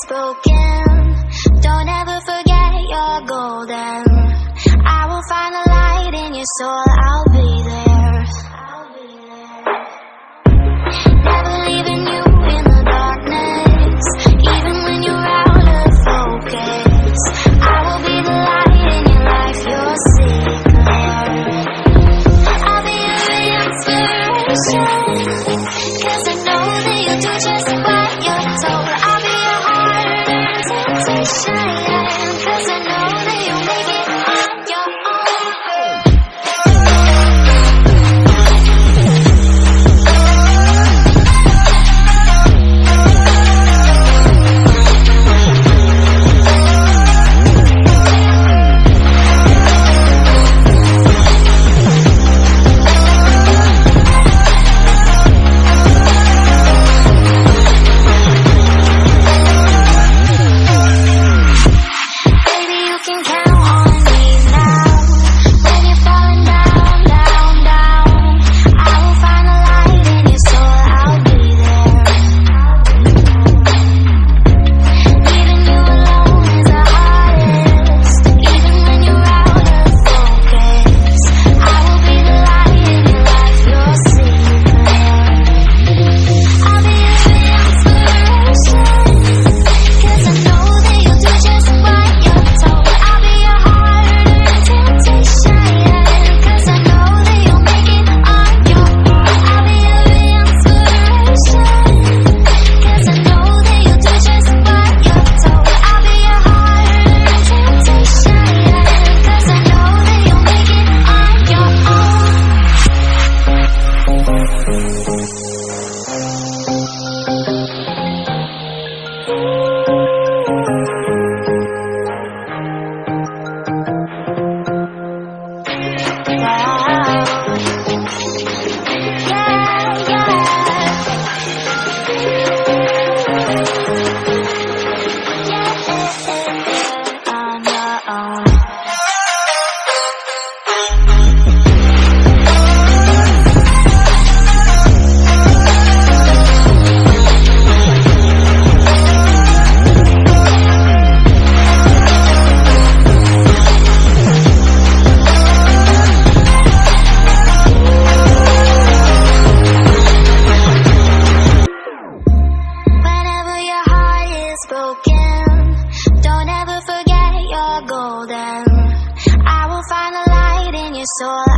broken, don't ever forget you're golden. I will find the light in your soul, I'll be there. Never leaving you in the darkness, even when you're out of focus. I will be the light in your life, your secret. I'll be your inspiration, 'cause I know that you'll do just what you're told. I'll be your heart and temptation, 'cause I know that you'll make it on your own. Don't ever forget you're golden. I will find the light in your soul.